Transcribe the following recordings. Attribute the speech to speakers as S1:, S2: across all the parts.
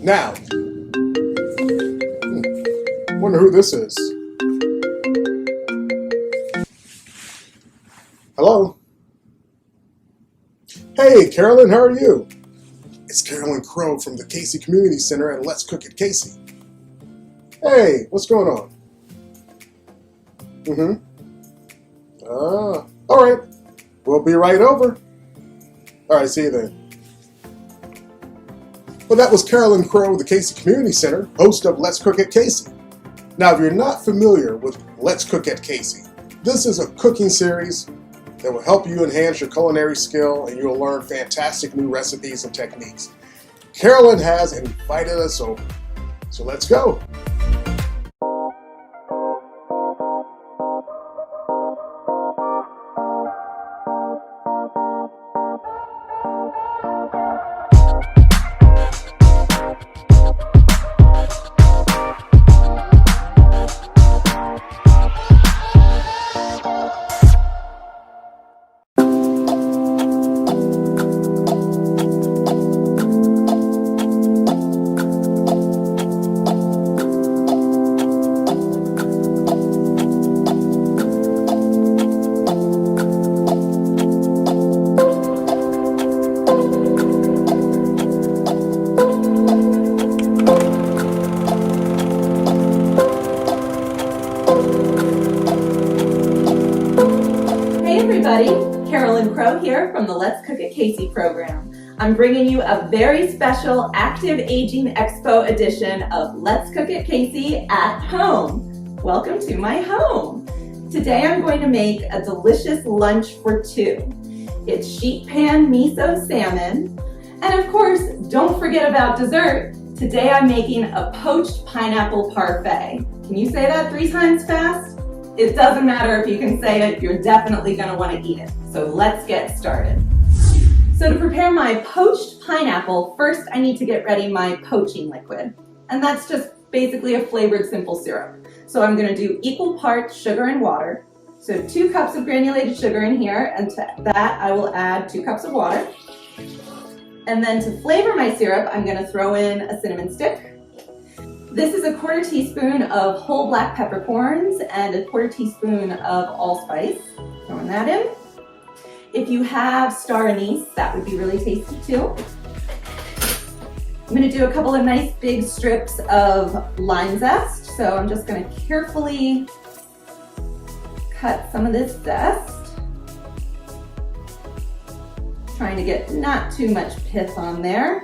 S1: Now, wonder who this is. Hello? Hey, Carolyn, how are you? It's Carolyn Crow from the Casey Community Center and Let's Cook at Casey. Hey, what's going on? All right. We'll be right over. All right, see you then. Well, that was Carolyn Crow, the Casey Community Center, host of Let's Cook at Casey. Now, if you're not familiar with Let's Cook at Casey, this is a cooking series that will help you enhance your culinary skill, and you'll learn fantastic new recipes and techniques. Carolyn has invited us over, so let's go.
S2: Carolyn Crow here from the Let's Cook at Casey program. I'm bringing you a very special Active Aging Expo edition of Let's Cook at Casey at home. Welcome to my home. Today I'm going to make a delicious lunch for two. It's sheet pan miso salmon, and of course, don't forget about dessert. Today I'm making a poached pineapple parfait. Can you say that 3 times fast? It doesn't matter if you can say it, you're definitely going to want to eat it. So let's get started. So to prepare my poached pineapple, first I need to get ready my poaching liquid. And that's just basically a flavored simple syrup. So I'm going to do equal parts sugar and water. So 2 cups of granulated sugar in here, and to that I will add 2 cups of water. And then to flavor my syrup, I'm going to throw in a cinnamon stick. This is a 1/4 teaspoon of whole black peppercorns and a 1/4 teaspoon of allspice. Throwing that in. If you have star anise, that would be really tasty too. I'm going to do a couple of nice big strips of lime zest. So I'm just going to carefully cut some of this zest. Trying to get not too much pith on there.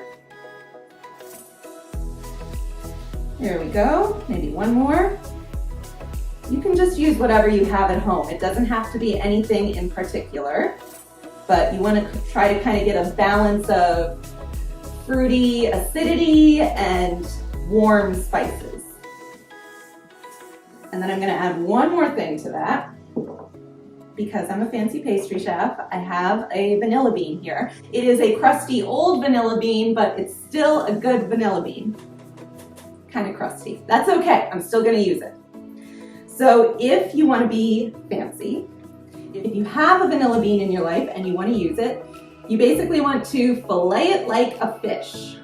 S2: There we go, maybe one more. You can just use whatever you have at home. It doesn't have to be anything in particular, but you want to try to kind of get a balance of fruity acidity and warm spices. And then I'm going to add one more thing to that. Because I'm a fancy pastry chef, I have a vanilla bean here. It is a crusty old vanilla bean, but it's still a good vanilla bean. Kind of crusty. That's okay, I'm still gonna use it. So if you wanna be fancy, if you have a vanilla bean in your life and you wanna use it, you basically want to fillet it like a fish.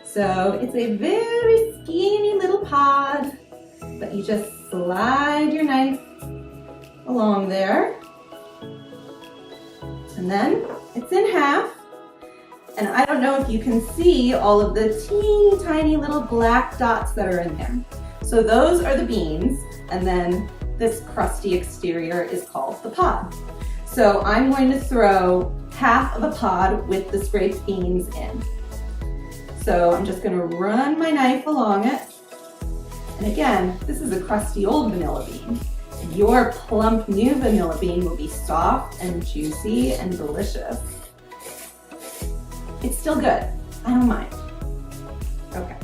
S2: So it's a very skinny little pod, but you just slide your knife along there. And then it's in half. And I don't know if you can see all of the teeny tiny little black dots that are in there. So those are the beans, and then this crusty exterior is called the pod. So I'm going to throw half of a pod with the scraped beans in. So I'm just going to run my knife along it. And again, this is a crusty old vanilla bean. Your plump new vanilla bean will be soft and juicy and delicious. It's still good, I don't mind. Okay,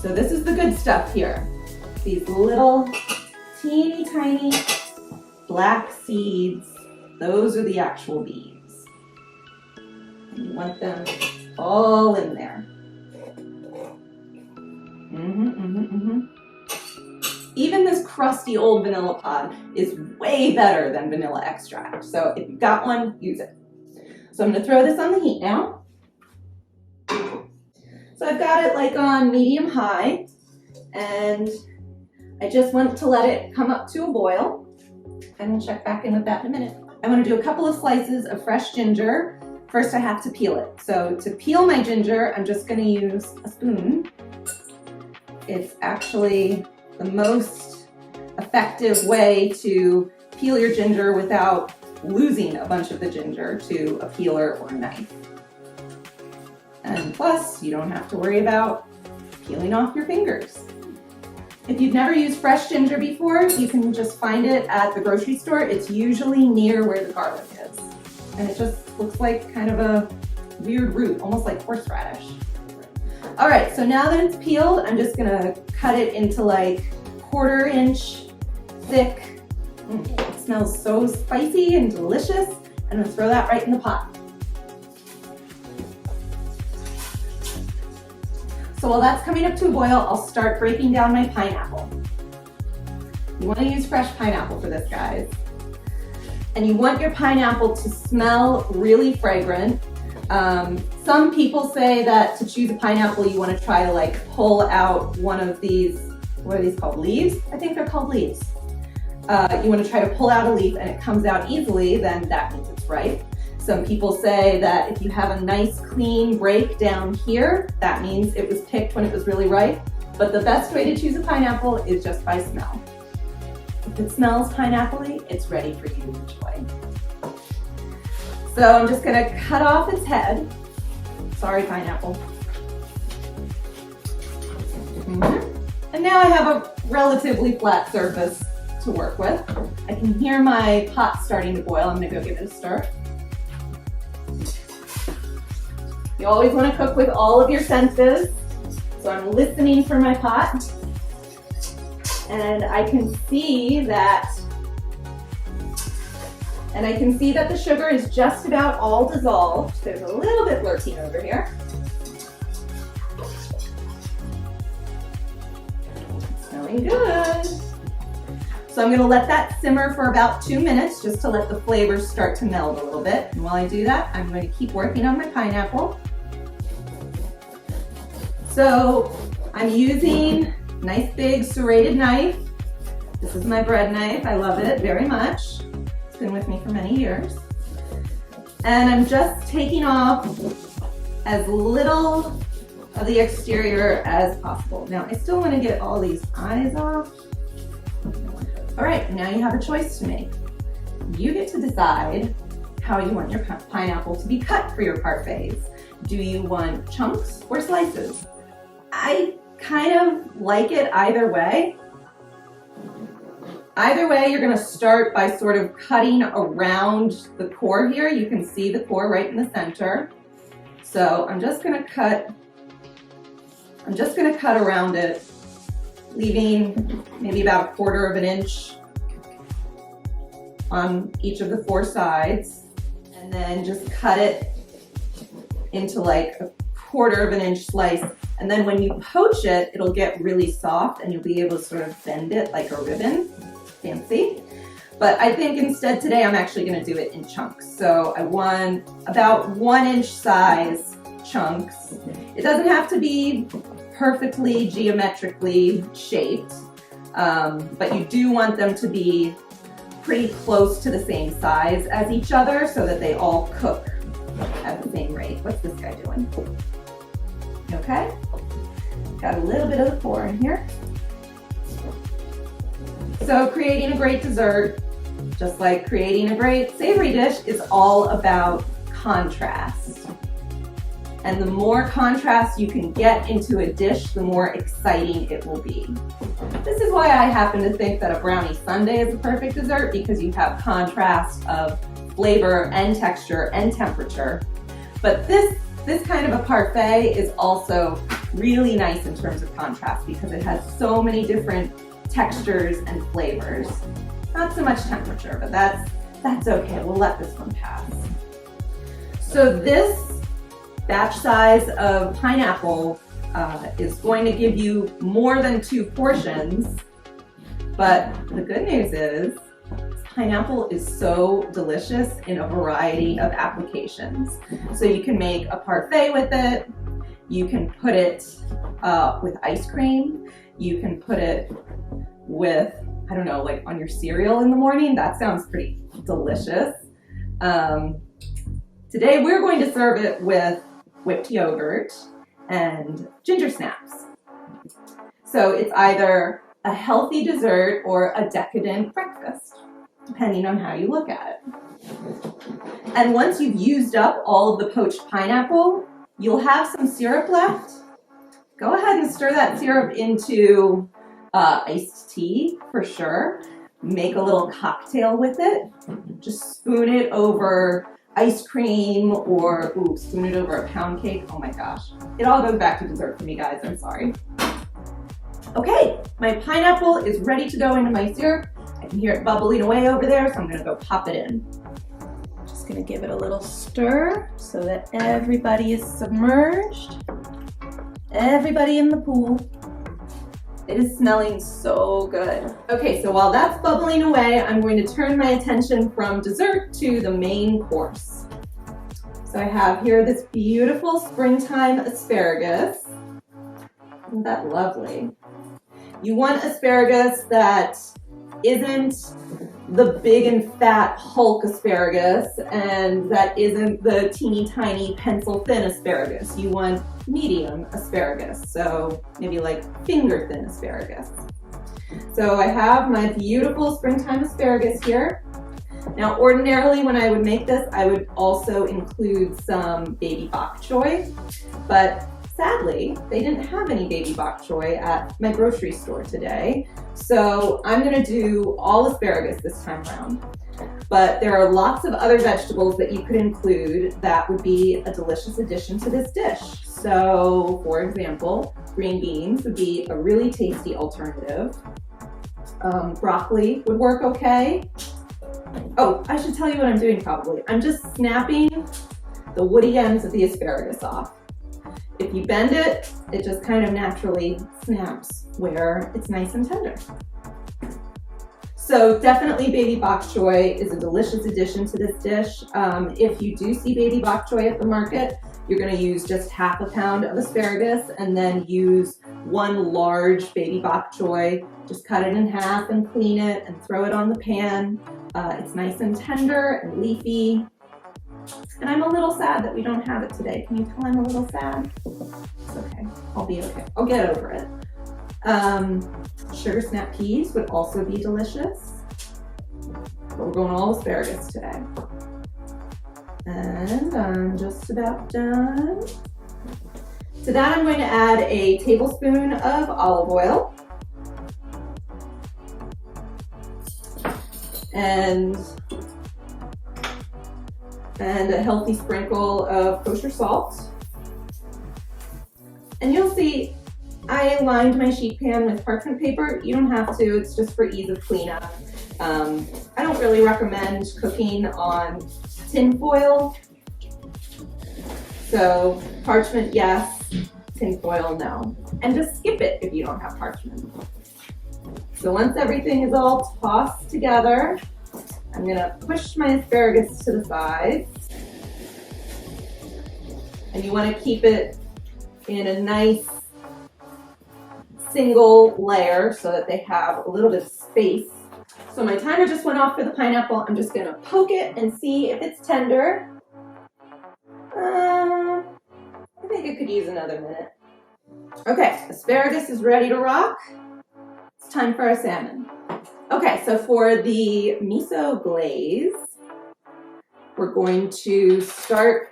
S2: so this is the good stuff here. These little teeny tiny black seeds, those are the actual beans. And you want them all in there. Even this crusty old vanilla pod is way better than vanilla extract. So if you've got one, use it. So I'm gonna throw this on the heat now. So I've got it like on medium high, and I just want to let it come up to a boil, and we'll check back in with that in a minute. I want to do a couple of slices of fresh ginger. First I have to peel it. So to peel my ginger, I'm just going to use a spoon. It's actually the most effective way to peel your ginger without losing a bunch of the ginger to a peeler or a knife. And plus, you don't have to worry about peeling off your fingers. If you've never used fresh ginger before, you can just find it at the grocery store. It's usually near where the garlic is. And it just looks like kind of a weird root, almost like horseradish. All right, so now that it's peeled, I'm just gonna cut it into like 1/4 inch thick. It smells so spicy and delicious. I'm gonna throw that right in the pot. So while that's coming up to a boil, I'll start breaking down my pineapple. You wanna use fresh pineapple for this, guys. And you want your pineapple to smell really fragrant. Some people say that to choose a pineapple, you want to try to like pull out one of these, what are these called, leaves? I think they're called leaves. You want to try to pull out a leaf and it comes out easily, then that means it's ripe. Some people say that if you have a nice clean break down here, that means it was picked when it was really ripe. But the best way to choose a pineapple is just by smell. If it smells pineapple-y, it's ready for you to enjoy. So I'm just gonna cut off its head. Sorry, pineapple. And now I have a relatively flat surface to work with. I can hear my pot starting to boil. I'm gonna go give it a stir. You always wanna cook with all of your senses. So I'm listening for my pot. And I can see that the sugar is just about all dissolved. There's a little bit lurking over here. Smelling good. So I'm gonna let that simmer for about 2 minutes just to let the flavors start to meld a little bit. And while I do that, I'm going to keep working on my pineapple. So I'm using a nice big serrated knife. This is my bread knife. I love it very much. It's been with me for many years. And I'm just taking off as little of the exterior as possible. Now, I still want to get all these eyes off. All right, now you have a choice to make. You get to decide how you want your pineapple to be cut for your parfaits. Do you want chunks or slices? I kind of like it either way. Either way, you're gonna start by sort of cutting around the core here. You can see the core right in the center. So I'm just gonna cut around it, leaving maybe about 1/4 inch on each of the 4 sides, and then just cut it into like a 1/4 inch slice. And then when you poach it, it'll get really soft and you'll be able to sort of bend it like a ribbon. Fancy. But I think instead today I'm actually going to do it in chunks. So I want about 1 inch size chunks. It doesn't have to be perfectly geometrically shaped, but you do want them to be pretty close to the same size as each other so that they all cook at the same rate. What's this guy doing? Okay, got a little bit of the core in here. So creating a great dessert, just like creating a great savory dish, is all about contrast. And the more contrast you can get into a dish, the more exciting it will be. This is why I happen to think that a brownie sundae is a perfect dessert, because you have contrast of flavor and texture and temperature. But this kind of a parfait is also really nice in terms of contrast because it has so many different textures and flavors. Not so much temperature, but that's okay. We'll let this one pass. So this batch size of pineapple is going to give you more than 2 portions, but the good news is pineapple is so delicious in a variety of applications. So you can make a parfait with it, You can put it with ice cream. You can put it with, I don't know, like on your cereal in the morning. That sounds pretty delicious. Today we're going to serve it with whipped yogurt and ginger snaps. So it's either a healthy dessert or a decadent breakfast, depending on how you look at it. And once you've used up all of the poached pineapple, you'll have some syrup left. Go ahead and stir that syrup into iced tea for sure. Make a little cocktail with it. Just spoon it over ice cream or spoon it over a pound cake. Oh my gosh. It all goes back to dessert for me, guys. I'm sorry. Okay, my pineapple is ready to go into my syrup. I can hear it bubbling away over there, so I'm gonna go pop it in. Just gonna give it a little stir so that everybody is submerged. Everybody in the pool. It is smelling so good. Okay, so while that's bubbling away, I'm going to turn my attention from dessert to the main course. So I have here this beautiful springtime asparagus. Isn't that lovely? You want asparagus that isn't the big and fat Hulk asparagus and that isn't the teeny tiny pencil thin asparagus. You want medium asparagus, so maybe like finger thin asparagus. So I have my beautiful springtime asparagus here. Now ordinarily when I would make this, I would also include some baby bok choy, but sadly, they didn't have any baby bok choy at my grocery store today. So I'm gonna do all asparagus this time around. But there are lots of other vegetables that you could include that would be a delicious addition to this dish. So for example, green beans would be a really tasty alternative. Broccoli would work okay. Oh, I should tell you what I'm doing probably. I'm just snapping the woody ends of the asparagus off. If you bend it, it just kind of naturally snaps where it's nice and tender. So definitely baby bok choy is a delicious addition to this dish. If you do see baby bok choy at the market, you're gonna use just half a pound of asparagus and then use one large baby bok choy. Just cut it in half and clean it and throw it on the pan. It's nice and tender and leafy. And I'm a little sad that we don't have it today. Can you tell I'm a little sad? It's okay, I'll be okay. I'll get over it. Sugar snap peas would also be delicious. But we're going all asparagus today. And I'm just about done. To that I'm going to add a tablespoon of olive oil. And a healthy sprinkle of kosher salt. And you'll see I lined my sheet pan with parchment paper. You don't have to, it's just for ease of cleanup. I don't really recommend cooking on tin foil. So parchment, yes, tin foil, no. And just skip it if you don't have parchment. So once everything is all tossed together, I'm gonna push my asparagus to the sides. And you wanna keep it in a nice single layer so that they have a little bit of space. So my timer just went off for the pineapple. I'm just gonna poke it and see if it's tender. I think it could use another minute. Okay, asparagus is ready to rock. It's time for our salmon. Okay, so for the miso glaze, we're going to start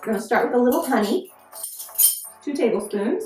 S2: with a little honey, 2 tablespoons.